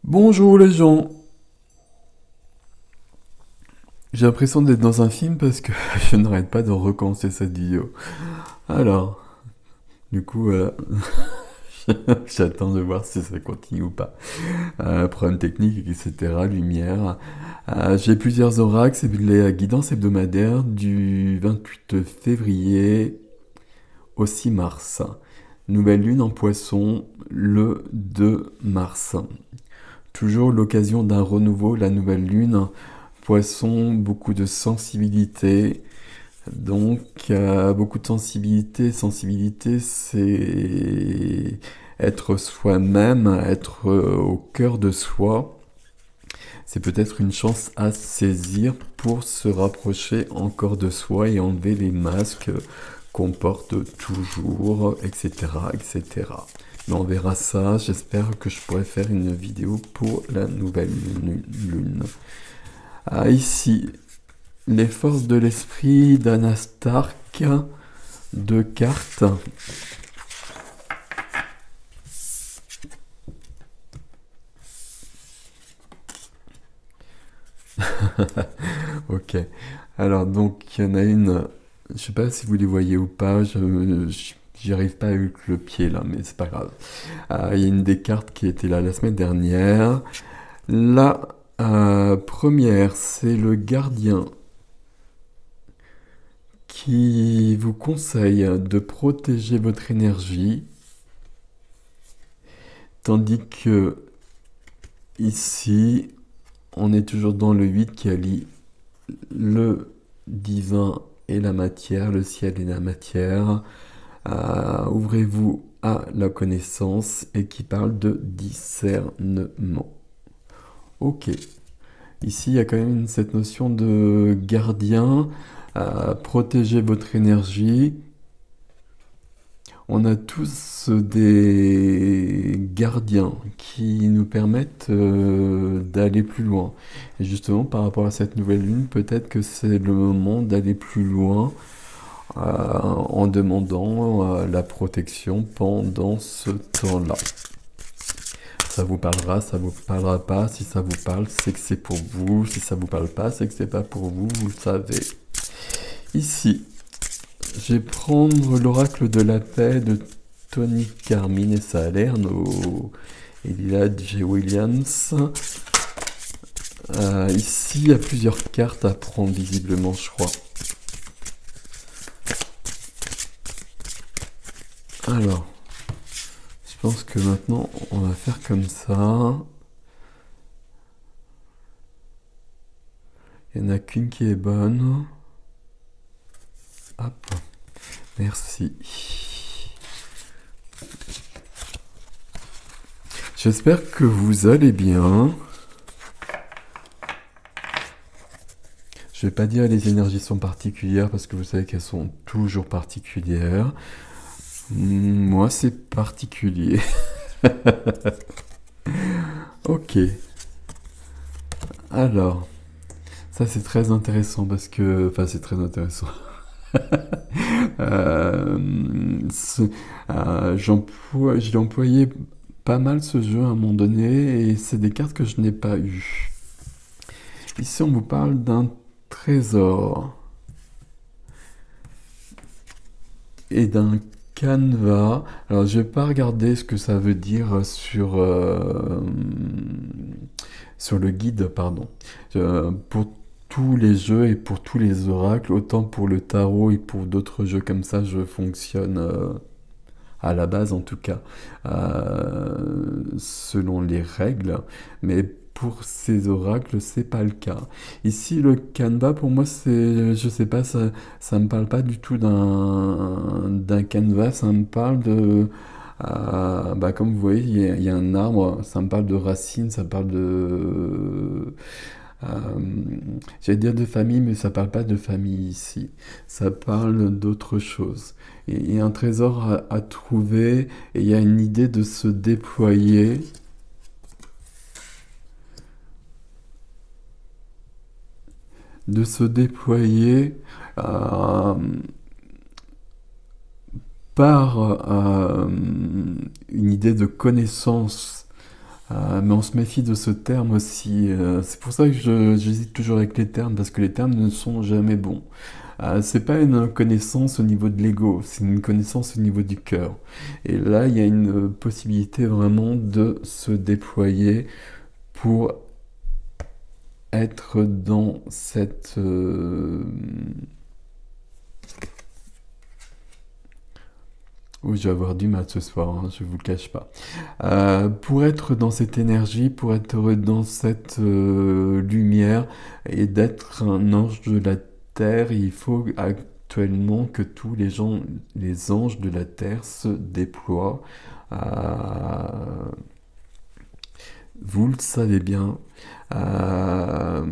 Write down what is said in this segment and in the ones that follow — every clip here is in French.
Bonjour les gens. J'ai l'impression d'être dans un film parce que je n'arrête pas de recommencer cette vidéo. Alors, du coup, voilà. J'attends de voir si ça continue ou pas. Problème technique, etc. Lumière. J'ai plusieurs oracles, c'est les guidances hebdomadaires du 28 février au 6 mars. Nouvelle lune en poisson le 2 mars. Toujours l'occasion d'un renouveau, la nouvelle lune. Poisson, beaucoup de sensibilité. Donc, beaucoup de sensibilité. Sensibilité, c'est être soi-même, être au cœur de soi. C'est peut-être une chance à saisir pour se rapprocher encore de soi et enlever les masques qu'on porte toujours, etc., etc. Mais on verra ça. J'espère que je pourrai faire une vidéo pour la nouvelle lune. Ici, les forces de l'esprit d'Anna Stark, deux cartes. Ok. Alors, donc, il y en a une. Je sais pas si vous les voyez ou pas. J'y arrive pas avec le pied là, mais c'est pas grave. Il y a une des cartes qui était là la semaine dernière. La première, c'est le gardien qui vous conseille de protéger votre énergie, tandis que ici, on est toujours dans le 8 qui allie le divin et la matière, le ciel et la matière. Ouvrez-vous à la connaissance et qui parle de discernement. Ok. Ici, il y a quand même cette notion de gardien. Protéger votre énergie. On a tous des gardiens qui nous permettent d'aller plus loin. Et justement, par rapport à cette nouvelle lune, peut-être que c'est le moment d'aller plus loin en demandant la protection pendant ce temps-là. Ça vous parlera, ça vous parlera pas. Si ça vous parle, c'est que c'est pour vous. Si ça vous parle pas, c'est que c'est pas pour vous. Vous le savez. Ici, je vais prendre l'oracle de la paix de Tony Carmine et Salerno et Lila J. Williams. Ici, il y a plusieurs cartes à prendre visiblement, je crois. Alors, je pense que maintenant, on va faire comme ça. Il n'y en a qu'une qui est bonne. Hop, merci. J'espère que vous allez bien. Je vais pas dire les énergies sont particulières parce que vous savez qu'elles sont toujours particulières. Moi, c'est particulier. Ok. Alors, ça c'est très intéressant parce que... Enfin, c'est très intéressant. Euh, j'ai employé pas mal ce jeu à un moment donné et c'est des cartes que je n'ai pas eues. Ici, on vous parle d'un trésor et d'un canevas. Alors, je vais pas regarder ce que ça veut dire sur le guide, pardon. Pour tous les jeux et pour tous les oracles, autant pour le tarot et pour d'autres jeux comme ça, je fonctionne à la base en tout cas, selon les règles, mais pour ces oracles, c'est pas le cas. Ici, le canevas, pour moi, c'est, je sais pas, ça me parle pas du tout d'un canevas, ça me parle de, comme vous voyez, il y a un arbre, ça me parle de racines, ça parle de, euh, j'allais dire de famille, mais ça parle pas de famille ici. Ça parle d'autre chose. Et il y a un trésor à trouver et il y a une idée de se déployer. De se déployer par une idée de connaissance Mais on se méfie de ce terme aussi. C'est pour ça que j'hésite toujours avec les termes, parce que les termes ne sont jamais bons. C'est pas une connaissance au niveau de l'ego, c'est une connaissance au niveau du cœur. Et là, il y a une possibilité vraiment de se déployer pour être dans cette... Oui, je vais avoir du mal ce soir, hein, je vous le cache pas. Pour être dans cette énergie, pour être dans cette lumière et d'être un ange de la terre, il faut actuellement que tous les anges de la terre se déploient. Euh, Vous le savez bien, euh,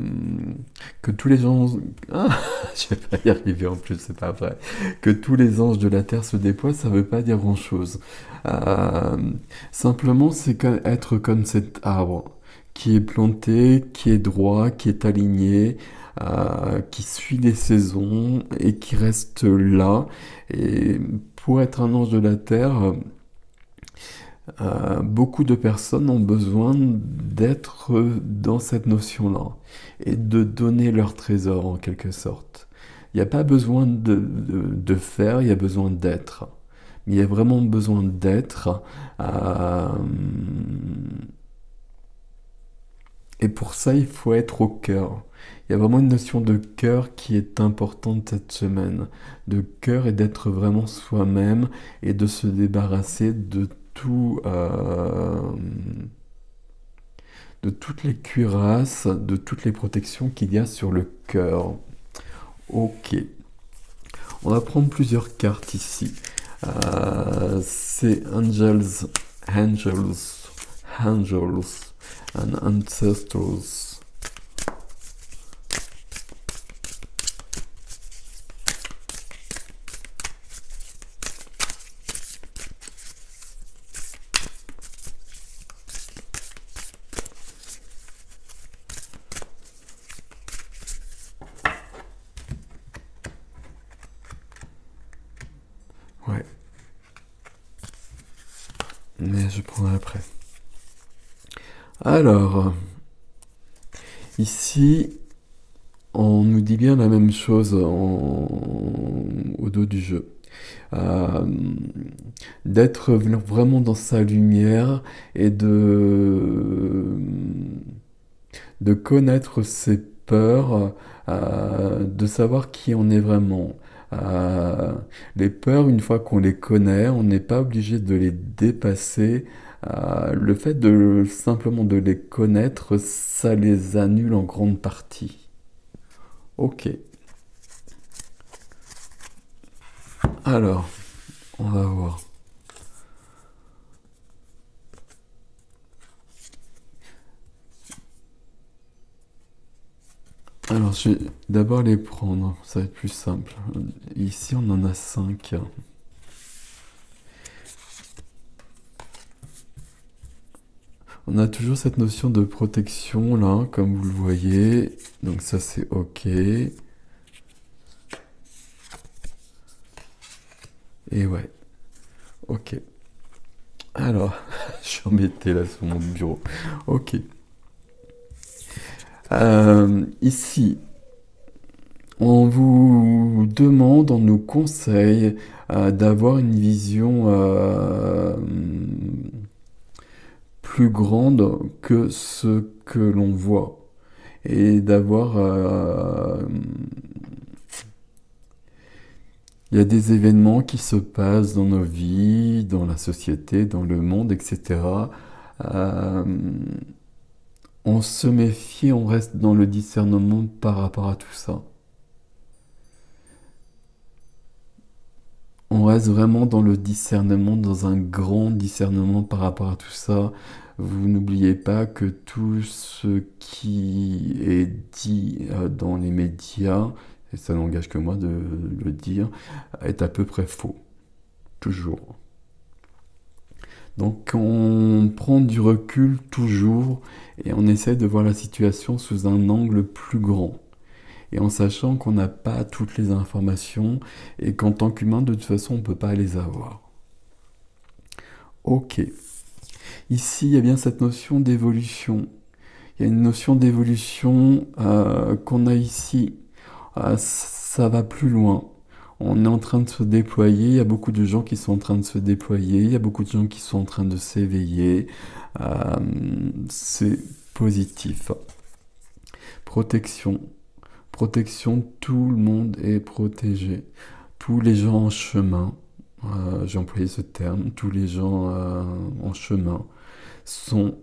que tous les anges... Ah, je vais pas y arriver en plus, c'est pas vrai. Que tous les anges de la terre se déploient, ça veut pas dire grand-chose. Euh, Simplement, c'est être comme cet arbre qui est planté, qui est droit, qui est aligné, qui suit les saisons et qui reste là. Et pour être un ange de la terre, beaucoup de personnes ont besoin d'être dans cette notion-là et de donner leur trésor en quelque sorte. Il n'y a pas besoin de faire, il y a besoin d'être. Mais il y a vraiment besoin d'être. euh, et pour ça, il faut être au cœur. Il y a vraiment une notion de cœur qui est importante cette semaine. De cœur et d'être vraiment soi-même et de se débarrasser de toutes les cuirasses, de toutes les protections qu'il y a sur le cœur. Ok. On va prendre plusieurs cartes ici. C'est Angels and Ancestors. Ouais, mais je prendrai après. Alors, ici, on nous dit bien la même chose au dos du jeu. Euh, D'être vraiment dans sa lumière et de connaître ses peurs, de savoir qui on est vraiment. Euh, les peurs, une fois qu'on les connaît, on n'est pas obligé de les dépasser. Le fait de simplement de les connaître, ça les annule en grande partie. Ok. Alors, on va voir. Alors, je vais d'abord les prendre, ça va être plus simple. Ici, on en a 5. On a toujours cette notion de protection là, comme vous le voyez. Donc ça, c'est OK. Et ouais, OK. Alors, je suis embêté là sur mon bureau. OK. Ici, on vous demande, on nous conseille d'avoir une vision plus grande que ce que l'on voit et d'avoir... il y a des événements qui se passent dans nos vies, dans la société, dans le monde, etc. Euh, on se méfie, on reste dans le discernement par rapport à tout ça. On reste vraiment dans le discernement, dans un grand discernement par rapport à tout ça. Vous n'oubliez pas que tout ce qui est dit dans les médias, et ça n'engage que moi de le dire, est à peu près faux. Toujours. Donc on prend du recul toujours et on essaie de voir la situation sous un angle plus grand. Et en sachant qu'on n'a pas toutes les informations et qu'en tant qu'humain, de toute façon, on ne peut pas les avoir. Ok. Ici, il y a bien cette notion d'évolution. Il y a une notion d'évolution qu'on a ici. Ça va plus loin. On est en train de se déployer. Il y a beaucoup de gens qui sont en train de se déployer. Il y a beaucoup de gens qui sont en train de s'éveiller. Euh, c'est positif. Protection. Protection, tout le monde est protégé. Tous les gens en chemin, j'ai employé ce terme, tous les gens en chemin sont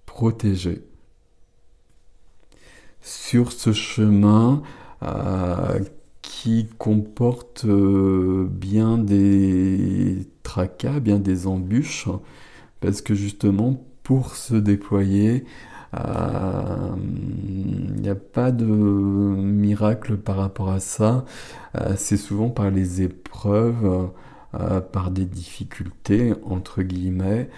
protégés. Sur ce chemin euh, qui comporte bien des tracas, bien des embûches, parce que justement, pour se déployer, il n'y a pas de miracle par rapport à ça. C'est souvent par les épreuves, par des difficultés, entre guillemets,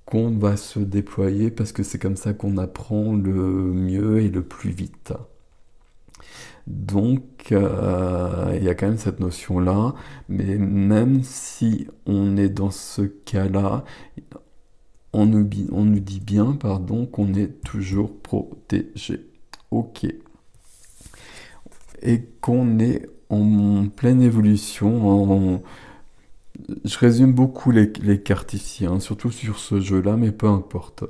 qu'on va se déployer parce que c'est comme ça qu'on apprend le mieux et le plus vite. Donc, il y a quand même cette notion-là, mais même si on est dans ce cas-là, on nous dit bien, pardon, qu'on est toujours protégé. Ok. Et qu'on est en pleine évolution. Je résume beaucoup les cartes ici, hein, surtout sur ce jeu-là, mais peu importe.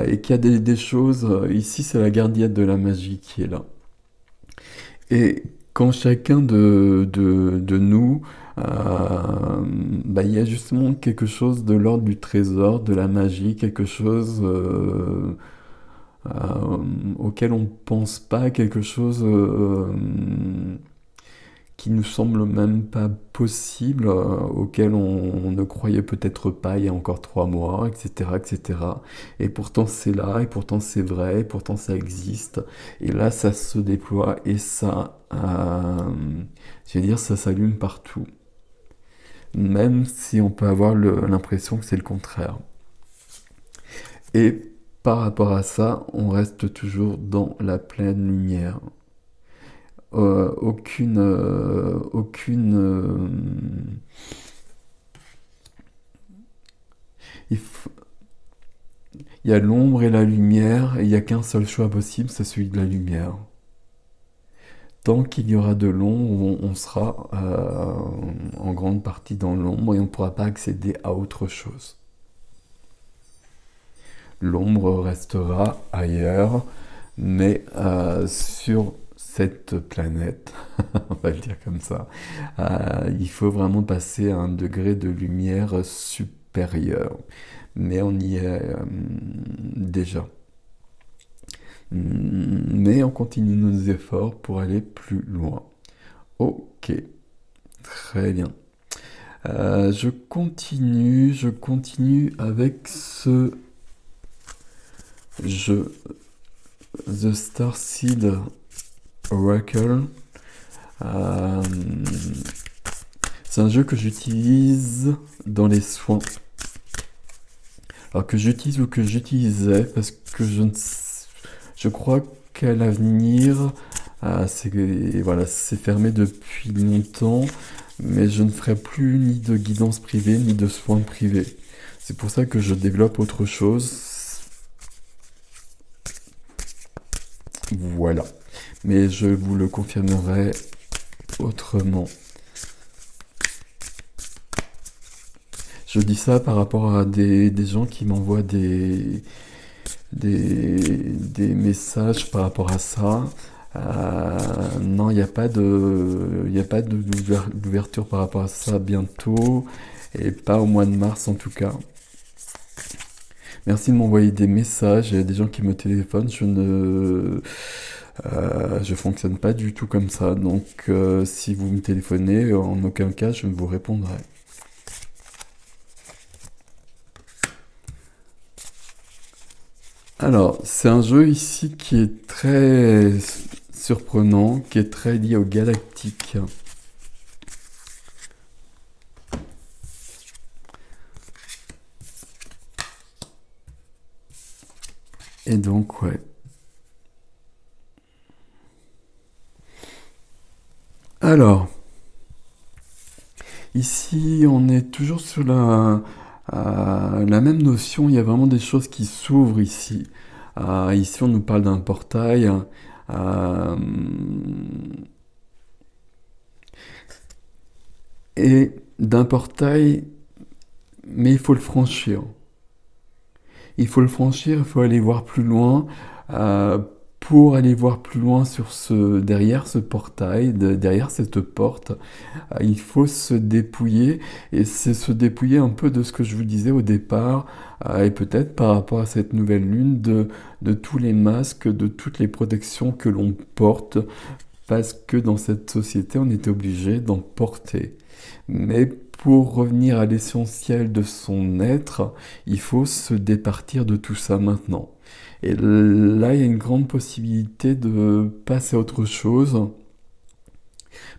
Et qu'il y a des choses. Ici, c'est la gardienne de la magie qui est là. Et quand chacun de nous, il y a justement quelque chose de l'ordre du trésor, de la magie, quelque chose auquel on ne pense pas, quelque chose qui nous semble même pas possible, auquel on ne croyait peut-être pas il y a encore 3 mois, etc., etc. Et pourtant c'est là, et pourtant c'est vrai, et pourtant ça existe. Et là ça se déploie et ça, je veux dire, ça s'allume partout. Même si on peut avoir l'impression que c'est le contraire. Et par rapport à ça, on reste toujours dans la pleine lumière. Aucune il faut- il y a l'ombre et la lumière, et il n'y a qu'un seul choix possible, c'est celui de la lumière. Tant qu'il y aura de l'ombre, on sera en grande partie dans l'ombre et on ne pourra pas accéder à autre chose. L'ombre restera ailleurs, mais sur cette planète, on va le dire comme ça, il faut vraiment passer à un degré de lumière supérieur. Mais on y est déjà. Mais on continue nos efforts pour aller plus loin. Ok, très bien. Je continue avec ce jeu, The Starseed Oracle. Euh, c'est un jeu que j'utilise dans les soins. Alors que j'utilise ou que j'utilisais parce que je crois qu'à l'avenir, voilà, c'est fermé depuis longtemps, mais je ne ferai plus ni de guidance privée ni de soins privés. C'est pour ça que je développe autre chose. Voilà. Mais je vous le confirmerai autrement. Je dis ça par rapport à des gens qui m'envoient des messages par rapport à ça. Non, il n'y a pas d'ouverture par rapport à ça bientôt, et pas au mois de mars en tout cas. Merci de m'envoyer des messages. Il y a des gens qui me téléphonent. Je fonctionne pas du tout comme ça. Donc, si vous me téléphonez, en aucun cas, je ne vous répondrai. Alors, c'est un jeu ici qui est très surprenant, qui est très lié au galactique. Et donc, ouais. Alors, ici, on est toujours sur La même notion, il y a vraiment des choses qui s'ouvrent ici. Ici, on nous parle d'un portail. euh, et d'un portail, mais il faut le franchir. Il faut le franchir, il faut aller voir plus loin. euh, pour aller voir plus loin derrière ce portail, derrière cette porte, il faut se dépouiller. Et c'est se dépouiller un peu de ce que je vous disais au départ, et peut-être par rapport à cette nouvelle lune, de tous les masques, de toutes les protections que l'on porte, parce que dans cette société, on est obligé d'en porter. Mais pour revenir à l'essentiel de son être, il faut se départir de tout ça maintenant. Et là, il y a une grande possibilité de passer à autre chose,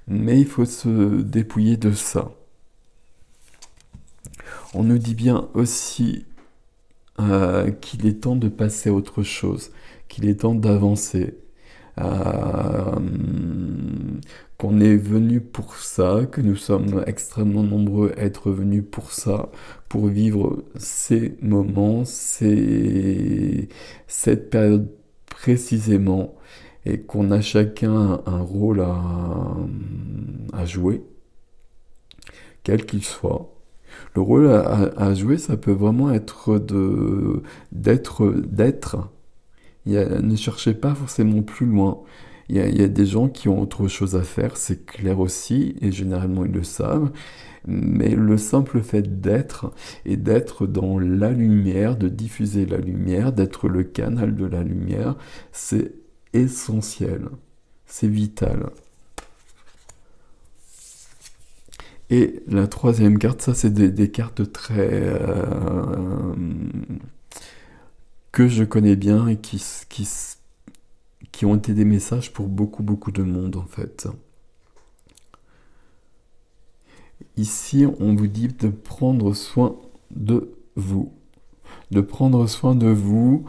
mais il faut se dépouiller de ça. On nous dit bien aussi qu'il est temps de passer à autre chose, qu'il est temps d'avancer. euh, qu'on est venu pour ça, que nous sommes extrêmement nombreux à être venus pour ça, pour vivre ces moments, cette période précisément, et qu'on a chacun un rôle à jouer, quel qu'il soit. Le rôle à jouer, ça peut vraiment être d'être. Ne cherchez pas forcément plus loin. Il y a des gens qui ont autre chose à faire, c'est clair aussi, et généralement ils le savent, mais le simple fait d'être, et d'être dans la lumière, de diffuser la lumière, d'être le canal de la lumière, c'est essentiel, c'est vital. Et la troisième carte, ça c'est des cartes que je connais bien et qui ont été des messages pour beaucoup, beaucoup de monde en fait. Ici, on vous dit de prendre soin de vous. De prendre soin de vous.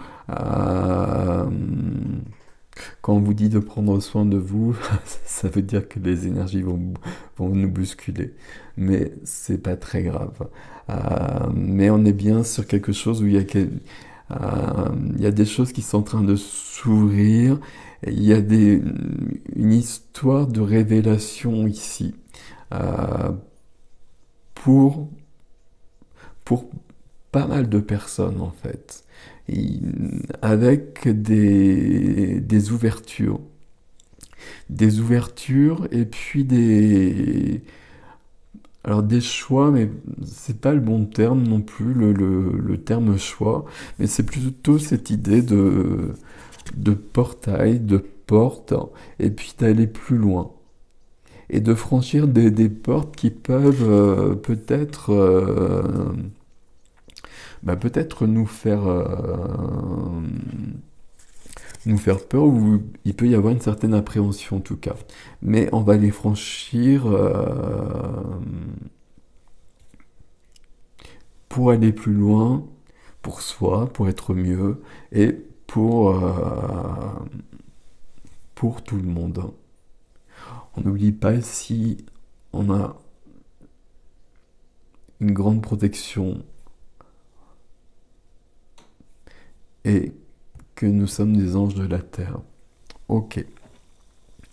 Quand on vous dit de prendre soin de vous, ça veut dire que les énergies vont nous bousculer. Mais c'est pas très grave. Mais on est bien sur quelque chose où il y a des choses qui sont en train de s'ouvrir. Il y a une histoire de révélation ici. Euh, pour, pour pas mal de personnes en fait. Et avec des ouvertures. Des ouvertures et puis alors des choix, mais c'est pas le bon terme non plus, le terme choix, mais c'est plutôt cette idée de portail, de porte, et puis d'aller plus loin. Et de franchir des portes qui peuvent peut-être nous faire peur, ou il peut y avoir une certaine appréhension en tout cas. Mais on va les franchir pour aller plus loin, pour soi, pour être mieux, et pour tout le monde. On n'oublie pas si on a une grande protection et que nous sommes des anges de la terre. Ok.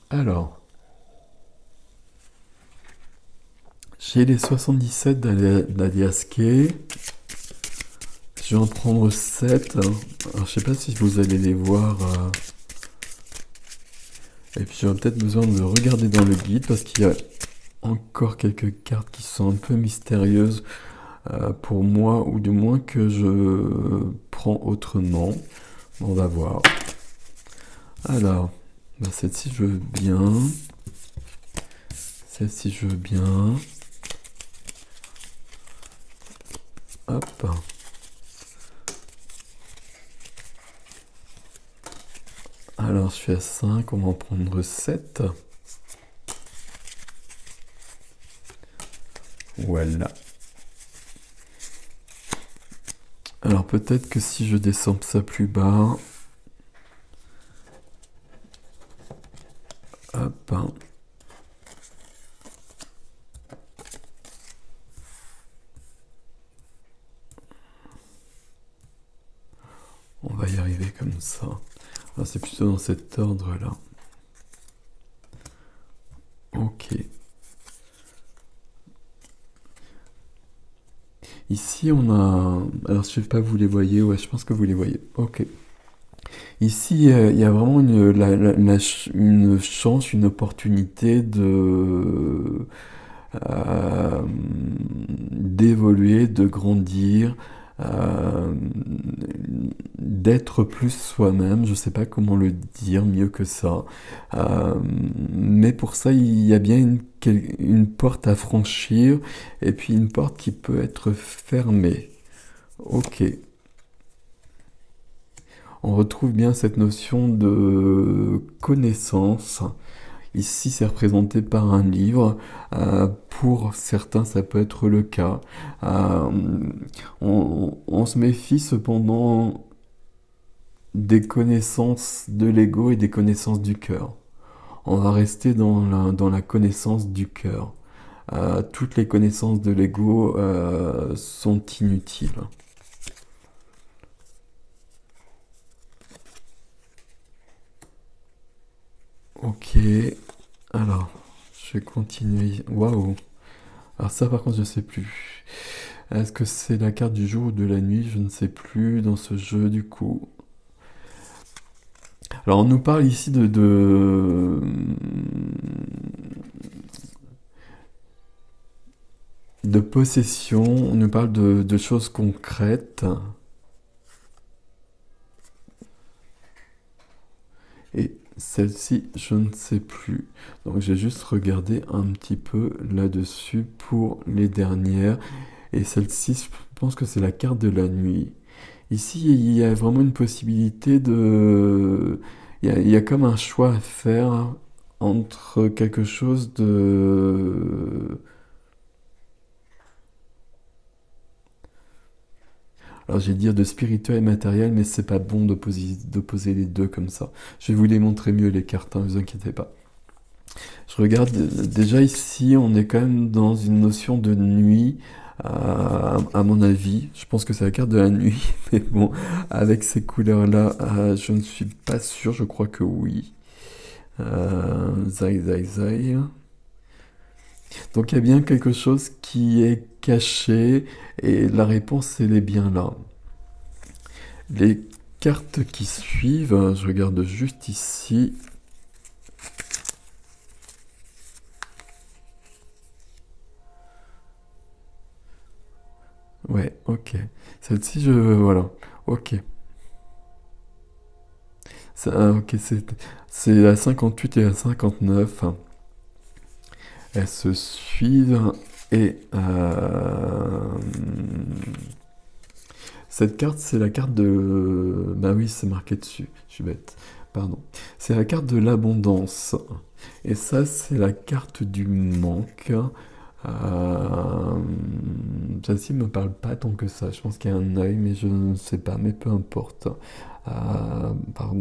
Alors, j'ai les 77 d'Aliaské. Je vais en prendre 7. Alors, je sais pas si vous allez les voir. Et puis, j'aurai peut-être besoin de regarder dans le guide parce qu'il y a encore quelques cartes qui sont un peu mystérieuses pour moi, ou du moins que je prends autrement. On va voir. Alors, celle-ci je veux bien. Celle-ci je veux bien. Hop. Alors, je suis à 5, on va en prendre 7. Voilà. Alors, peut-être que si je descends ça plus bas... Hop. y arriver comme ça. Alors, c'est plutôt dans cet ordre-là. Ok. Ici, on a... Alors, je sais pas, vous les voyez? Ouais, je pense que vous les voyez. Ok. Ici, il y a vraiment une chance, une opportunité euh, d'évoluer, de grandir, euh, d'être plus soi-même. Je sais pas comment le dire mieux que ça. Euh, mais pour ça, il y a bien une porte à franchir et puis une porte qui peut être fermée. Ok. On retrouve bien cette notion de connaissance. Ici, c'est représenté par un livre. Pour certains, ça peut être le cas. Euh, on se méfie cependant des connaissances de l'ego et des connaissances du cœur. On va rester dans la connaissance du cœur. Toutes les connaissances de l'ego sont inutiles. Ok, alors, je vais continuer. Waouh! Alors ça par contre je sais plus. Est-ce que c'est la carte du jour ou de la nuit? Je ne sais plus dans ce jeu du coup. Alors on nous parle ici de possession, on nous parle de choses concrètes. Et celle-ci, je ne sais plus. Donc j'ai juste regardé un petit peu là-dessus pour les dernières. Et celle-ci, je pense que c'est la carte de la nuit. Ici, il y a vraiment une possibilité de... il y a comme un choix à faire entre quelque chose de... Alors, j'ai dire de spirituel et matériel, mais c'est pas bon d'opposer les deux comme ça. Je vais vous les montrer mieux, les cartes, hein, ne vous inquiétez pas. Je regarde, déjà ici, on est quand même dans une notion de nuit, à mon avis. Je pense que c'est la carte de la nuit, mais bon, avec ces couleurs-là, je ne suis pas sûr, je crois que oui. Zai, zai, zai. Donc il y a bien quelque chose qui est caché, et la réponse, elle est bien là. Les cartes qui suivent, je regarde juste ici. Ouais, ok. Celle-ci, voilà. Ok. Ok, c'est la 58 et la 59. Elles se suivent et cette carte, c'est la carte de... Bah oui, c'est marqué dessus. Je suis bête. Pardon. C'est la carte de l'abondance. Et ça, c'est la carte du manque. Celle-ci ne me parle pas tant que ça. Je pense qu'il y a un œil, mais je ne sais pas. Mais peu importe. Par,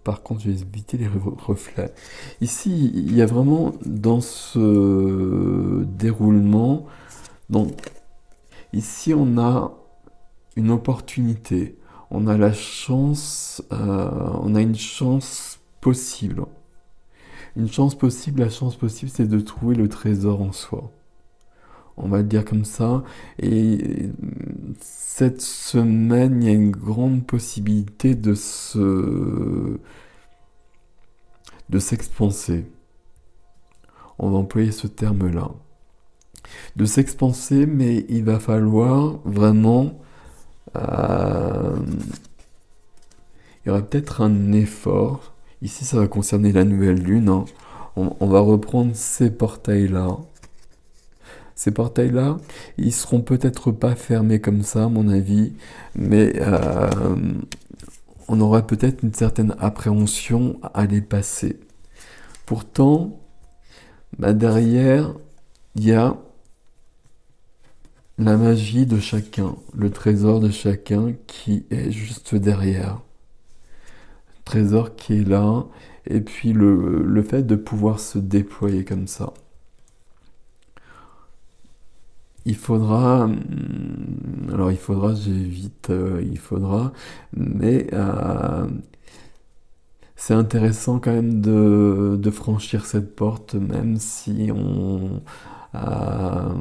par contre, je vais éviter les reflets. Ici, il y a vraiment dans ce déroulement. Donc, ici, on a une opportunité. On a la chance. On a une chance possible. Une chance possible, la chance possible, c'est de trouver le trésor en soi. On va le dire comme ça. Et cette semaine, il y a une grande possibilité de s'expanser. On va employer ce terme-là. De s'expanser, mais il va falloir vraiment... il y aura peut-être un effort. Ici, ça va concerner la nouvelle lune, hein. On va reprendre ces portails-là. Ces portails-là, ils seront peut-être pas fermés comme ça, à mon avis, mais on aura peut-être une certaine appréhension à les passer. Pourtant, bah derrière, il y a la magie de chacun, le trésor de chacun qui est juste derrière. Trésor qui est là, et puis le fait de pouvoir se déployer comme ça. il faudra, alors il faudra, j'évite, il faudra, mais c'est intéressant quand même de franchir cette porte, même si euh,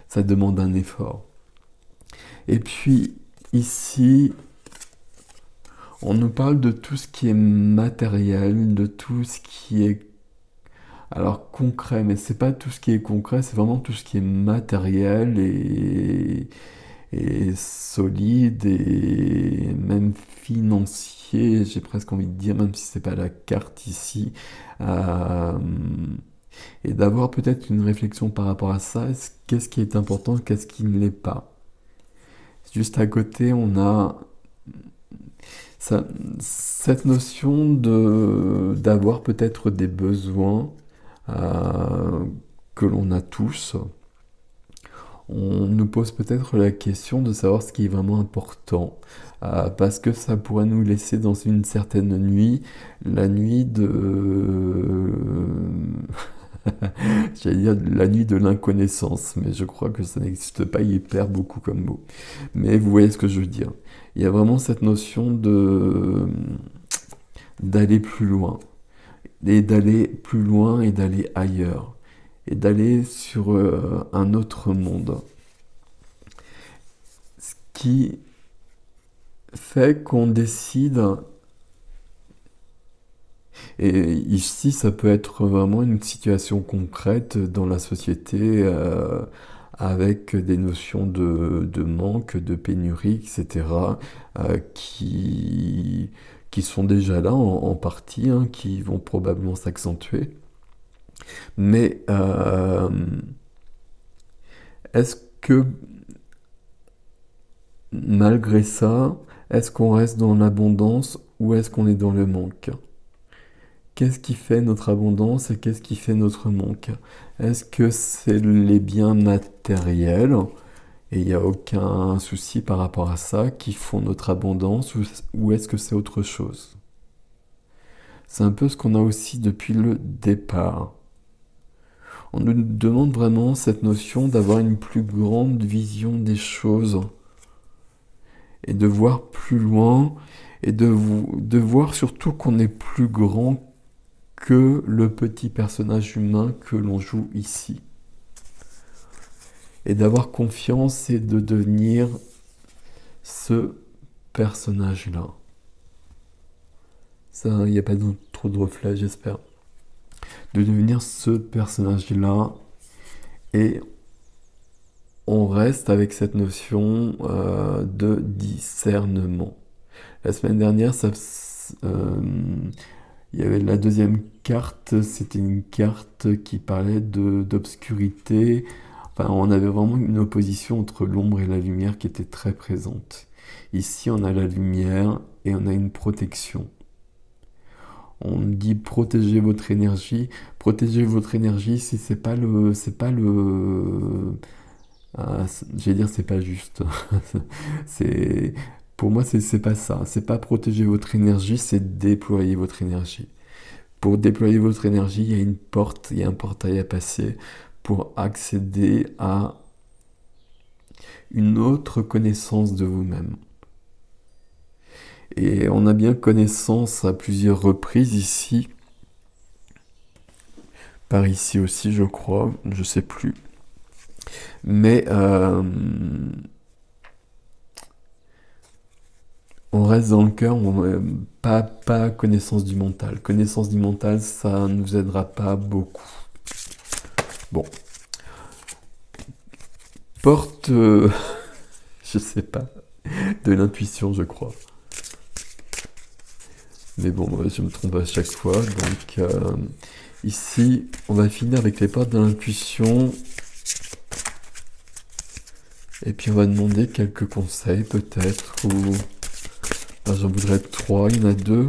ça demande un effort. Et puis ici, on nous parle de tout ce qui est matériel, de tout ce qui est alors concret, mais c'est pas tout ce qui est concret, c'est vraiment tout ce qui est matériel et solide et même financier, j'ai presque envie de dire, même si c'est pas la carte ici. Euh, et d'avoir peut-être une réflexion par rapport à ça, qu'est-ce qui est important, qu'est-ce qui ne l'est pas. Juste à côté, on a ça- cette notion d'avoir peut-être des besoins euh, que l'on a tous. On nous pose peut-être la question de savoir ce qui est vraiment important, parce que ça pourrait nous laisser dans une certaine nuit, la nuit de... J'allais dire la nuit de l'inconnaissance, mais je crois que ça n'existe pas, il perd beaucoup comme mot. Mais vous voyez ce que je veux dire. Il y a vraiment cette notion d'aller plus loin, et d'aller plus loin et d'aller ailleurs, et d'aller sur un autre monde. Ce qui fait qu'on décide, et ici ça peut être vraiment une situation concrète dans la société avec des notions de manque, de pénurie, etc., qui sont déjà là en partie, hein, qui vont probablement s'accentuer. Mais est-ce que malgré ça, est-ce qu'on reste dans l'abondance ou est-ce qu'on est dans le manque? Qu'est-ce qui fait notre abondance et qu'est-ce qui fait notre manque? Est-ce que c'est les biens matériels et il n'y a aucun souci par rapport à ça qui font notre abondance ou est-ce que c'est autre chose? C'est un peu ce qu'on a aussi depuis le départ. On nous demande vraiment cette notion d'avoir une plus grande vision des choses et de voir plus loin et de voir surtout qu'on est plus grand que le petit personnage humain que l'on joue ici. Et d'avoir confiance et de devenir ce personnage-là. Ça, il n'y a pas trop de reflets, j'espère. De devenir ce personnage-là et on reste avec cette notion de discernement. La semaine dernière, il y avait la deuxième carte, c'était une carte qui parlait d'obscurité. Enfin, on avait vraiment une opposition entre l'ombre et la lumière qui était très présente. Ici, on a la lumière et on a une protection. On dit protégez votre énergie. Protégez votre énergie, si c'est pas le, j'allais dire c'est pas juste. c'est, pour moi, c'est pas ça. C'est pas protéger votre énergie, c'est déployer votre énergie. Pour déployer votre énergie, il y a une porte, il y a un portail à passer pour accéder à une autre connaissance de vous-même. Et on a bien connaissance à plusieurs reprises ici, par ici aussi je crois, je sais plus. Mais on reste dans le cœur, pas connaissance du mental. Connaissance du mental, ça ne nous aidera pas beaucoup. Bon, porte, je sais pas, de l'intuition je crois. Mais bon, moi, je me trompe à chaque fois. Donc ici, on va finir avec les portes de l'intuition. Et puis on va demander quelques conseils peut-être. Ou enfin, j'en voudrais 3, il y en a 2.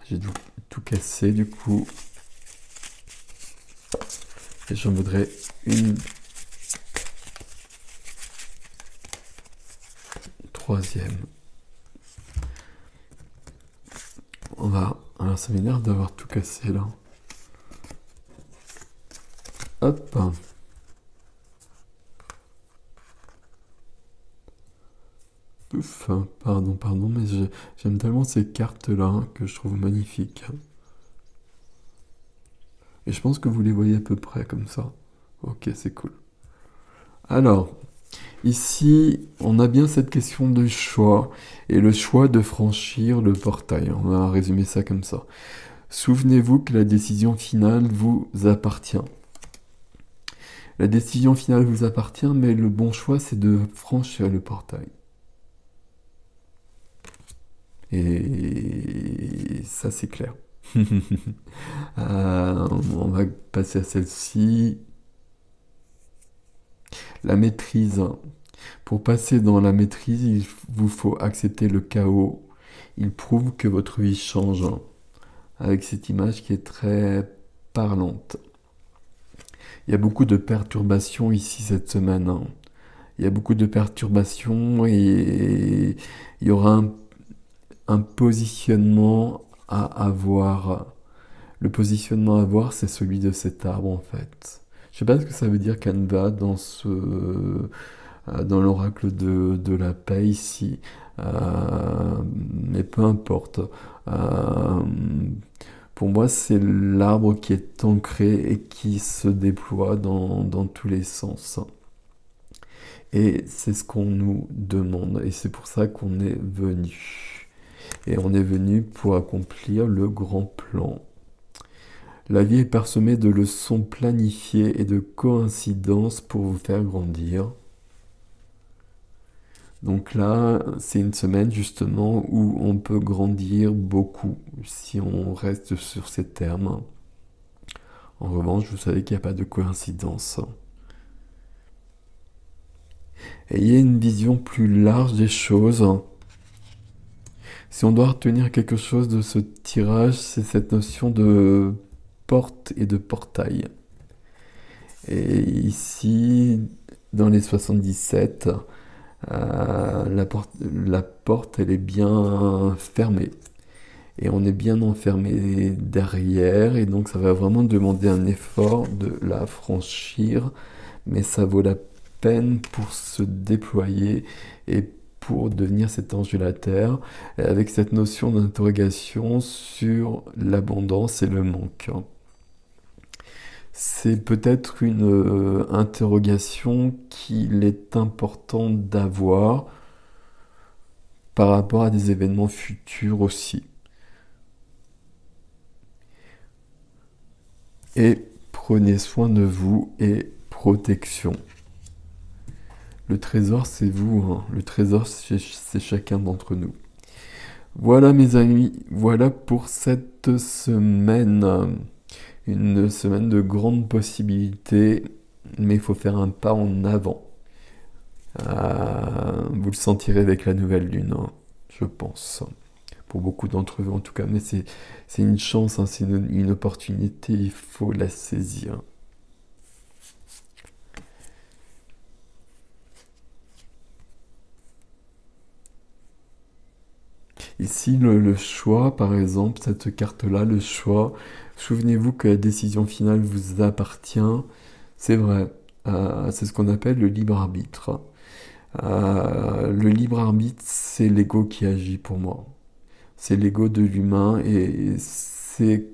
J'ai tout cassé du coup. Et j'en voudrais une troisième. On va... Alors ça m'énerve d'avoir tout cassé là. Hop. Ouf, pardon, mais j'aime tellement ces cartes-là que je trouve magnifiques. Et je pense que vous les voyez à peu près comme ça. Ok, c'est cool. Alors, ici, on a bien cette question de choix et le choix de franchir le portail. On va résumer ça comme ça. Souvenez-vous que la décision finale vous appartient. La décision finale vous appartient, mais le bon choix, c'est de franchir le portail. Et ça, c'est clair. On va passer à celle-ci. La maîtrise. Pour passer dans la maîtrise, il vous faut accepter le chaos. Il prouve que votre vie change. Avec cette image qui est très parlante. Il y a beaucoup de perturbations ici cette semaine. Il y a beaucoup de perturbations et il y aura un positionnement à avoir. Le positionnement à avoir, c'est celui de cet arbre en fait. Je sais pas ce que ça veut dire Canva dans l'oracle de la paix ici, mais peu importe. Euh, pour moi, c'est l'arbre qui est ancré et qui se déploie dans tous les sens. Et c'est ce qu'on nous demande, et c'est pour ça qu'on est venu. Et on est venu pour accomplir le grand plan. La vie est parsemée de leçons planifiées et de coïncidences pour vous faire grandir. Donc là, c'est une semaine justement où on peut grandir beaucoup si on reste sur ces termes. En revanche, vous savez qu'il n'y a pas de coïncidence. Ayez une vision plus large des choses. Si on doit retenir quelque chose de ce tirage, c'est cette notion de porte et de portail. Et ici, dans les 77, la porte, elle est bien fermée. Et on est bien enfermé derrière, et donc ça va vraiment demander un effort de la franchir, mais ça vaut la peine pour se déployer et pour devenir cet ange de la terre, avec cette notion d'interrogation sur l'abondance et le manque. C'est peut-être une interrogation qu'il est important d'avoir par rapport à des événements futurs aussi. Et prenez soin de vous et protection. Le trésor, c'est vous, hein. Le trésor, c'est chacun d'entre nous. Voilà mes amis, voilà pour cette semaine. Une semaine de grandes possibilités, mais il faut faire un pas en avant. Vous le sentirez avec la nouvelle lune, hein, je pense. Pour beaucoup d'entre vous en tout cas, mais c'est une chance, hein, c'est une opportunité, il faut la saisir. Ici, le choix, par exemple, cette carte-là, le choix, souvenez-vous que la décision finale vous appartient, c'est vrai, c'est ce qu'on appelle le libre arbitre. Le libre arbitre, c'est l'ego qui agit pour moi. C'est l'ego de l'humain et c'est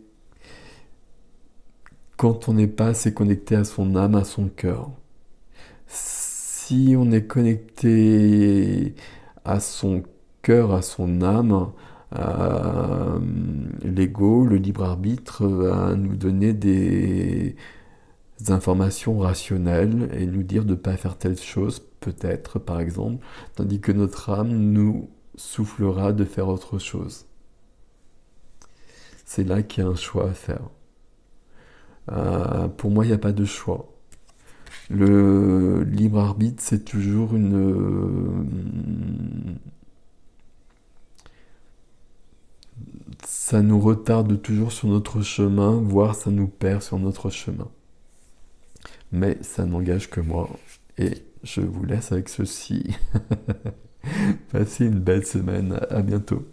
quand on n'est pas assez connecté à son âme, à son cœur. Si on est connecté à son cœur, à son âme, l'ego, le libre arbitre va nous donner des informations rationnelles et nous dire de ne pas faire telle chose, peut-être par exemple, tandis que notre âme nous soufflera de faire autre chose. C'est là qu'il y a un choix à faire. Pour moi, il n'y a pas de choix. Le libre arbitre, c'est toujours ça nous retarde toujours sur notre chemin, voire ça nous perd sur notre chemin. Mais ça n'engage que moi. Et je vous laisse avec ceci. Passez une belle semaine. À bientôt.